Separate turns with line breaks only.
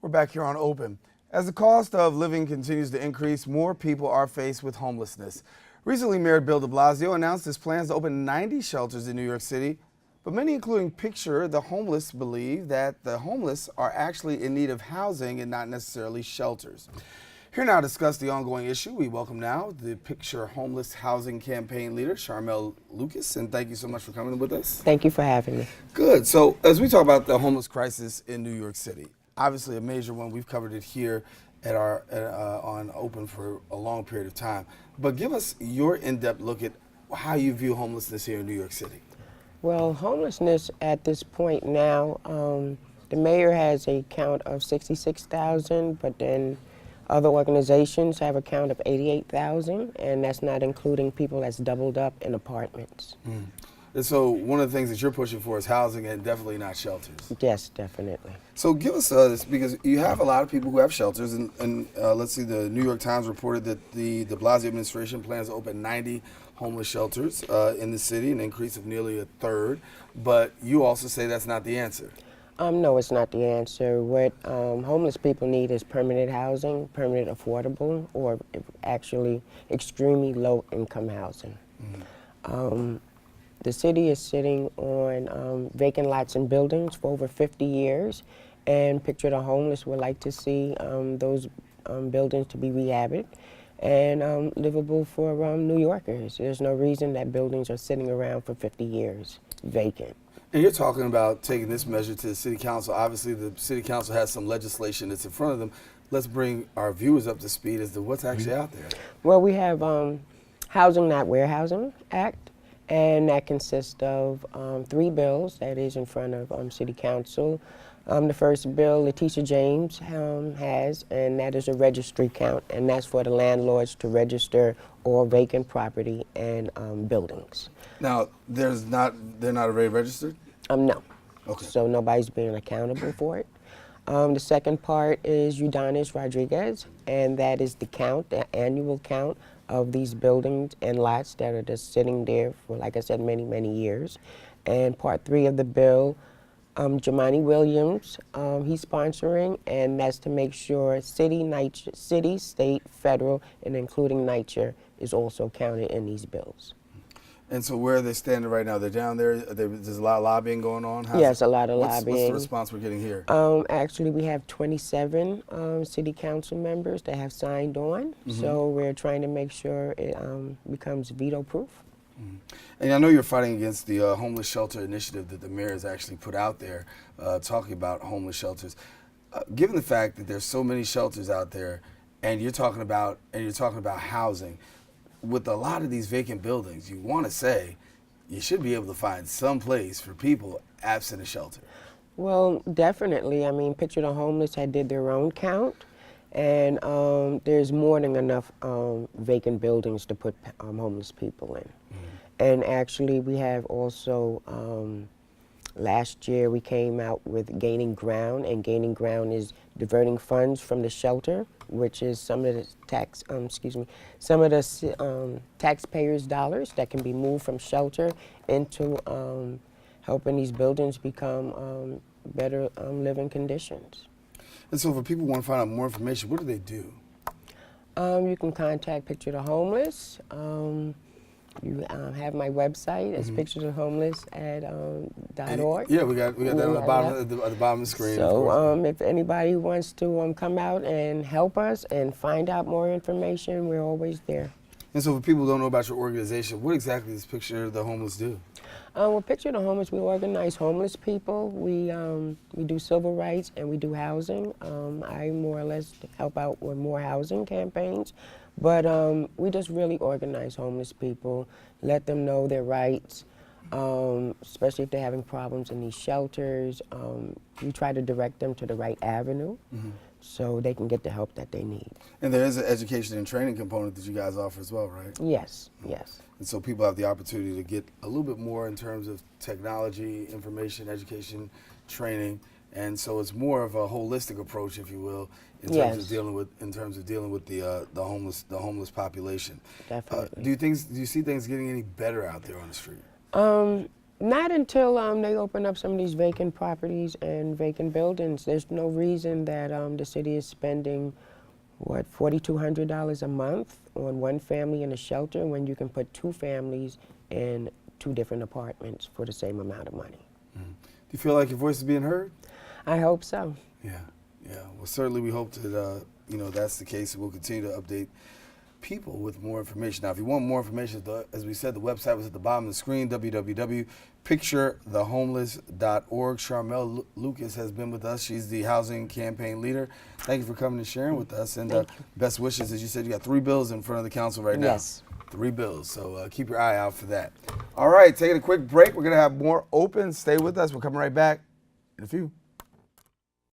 We're back here on Open. As the cost of living continues to increase, more people are faced with homelessness. Recently, Mayor Bill de Blasio announced his plans to open 90 shelters in New York City, but many, including Picture the Homeless, believe that the homeless are actually in need of housing and not necessarily shelters. Here now to discuss the ongoing issue, we welcome now the Picture Homeless Housing Campaign leader, Charmel Lucas, and thank you so much for coming with us.
Thank you for having me.
Good. So as we talk about the homeless crisis in New York City, obviously a major one, we've covered it here at on Open for a long period of time, but give us your in-depth look at how you view homelessness here in New York City.
Well, homelessness at this point now, the mayor has a count of 66,000, but then other organizations have a count of 88,000, and that's not including people that's doubled up in apartments.
And so one of the things that you're pushing for is housing and definitely not shelters.
Yes, definitely.
So give us this, because you have a lot of people who have shelters, and let's see, the New York Times reported that the de Blasio administration plans to open 90 homeless shelters in the city, an increase of nearly a third, but you also say that's not the answer.
No, it's not the answer. What homeless people need is permanent housing, permanent affordable, or actually extremely low income housing. The city is sitting on vacant lots and buildings for over 50 years, and Picture the Homeless would like to see those buildings to be rehabbed and livable for New Yorkers. There's no reason that buildings are sitting around for 50 years vacant.
And you're talking about taking this measure to the city council. Obviously, the city council has some legislation that's in front of them. Let's bring our viewers up to speed as to what's actually out there.
Well, we have Housing Not Warehousing Act, and that consists of 3 bills that is in front of City Council. The first bill, Letitia James has, and that is a registry count, and that's for the landlords to register all vacant property and buildings.
Now, they're not already registered?
No.
Okay.
So nobody's being accountable for it. The second part is Udonis Rodriguez, and that is the count, the annual count of these buildings and lots that are just sitting there for, like I said, many, many years. And part 3 of the bill, Jamani Williams, he's sponsoring, and that's to make sure city, state, federal, and including NYCHA is also counted in these bills.
And so where are they standing right now? They're down there. There's a lot of lobbying going on?
Yes, a lot of lobbying.
What's the response we're getting here?
Actually, we have 27 city council members that have signed on, so we're trying to make sure it becomes veto-proof.
And I know you're fighting against the homeless shelter initiative that the mayor has actually put out there, talking about homeless shelters. Given the fact that there's so many shelters out there, and you're talking about housing, with a lot of these vacant buildings, you want to say you should be able to find some place for people absent a shelter.
Well, definitely. I mean, Picture the Homeless did their own count, and there's more than enough vacant buildings to put homeless people in. And actually, we have also, last year we came out with Gaining Ground, and Gaining Ground is diverting funds from the shelter, which is some of the taxpayers' dollars that can be moved from shelter into helping these buildings become better living conditions.
And so, if people want to find out more information, what do they do?
You can contact Picture the Homeless. You have my website. It's picturethehomeless.org.
Yeah, we got that on the bottom of the screen.
So if anybody wants to come out and help us and find out more information, we're always there.
And so, for people who don't know about your organization, what exactly does Picture the Homeless do?
Well, Picture the Homeless, we organize homeless people. We do civil rights and we do housing. I more or less help out with more housing campaigns. But we just really organize homeless people, let them know their rights, especially if they're having problems in these shelters. We try to direct them to the right avenue so they can get the help that they need.
And there is an education and training component that you guys offer as well, right?
Yes, yes.
And so people have the opportunity to get a little bit more in terms of technology, information, education, training. And so it's more of a holistic approach, if you will, in terms of dealing with the homeless population.
Definitely.
Do you see things getting any better out there on the street?
Not until they open up some of these vacant properties and vacant buildings. There's no reason that the city is spending, what, $4,200 a month on one family in a shelter when you can put two families in two different apartments for the same amount of money.
Do you feel like your voice is being heard?
I hope so.
Yeah. Well, certainly we hope that that's the case, and we'll continue to update people with more information. Now, if you want more information, as we said, the website was at the bottom of the screen, www.picturethehomeless.org. Charmel Lucas has been with us. She's the housing campaign leader. Thank you for coming and sharing with us, and best wishes. As you said, you got 3 bills in front of the council right now.
Yes.
3 bills, so keep your eye out for that. All right, taking a quick break. We're going to have more open. Stay with us. We're coming right back in a few.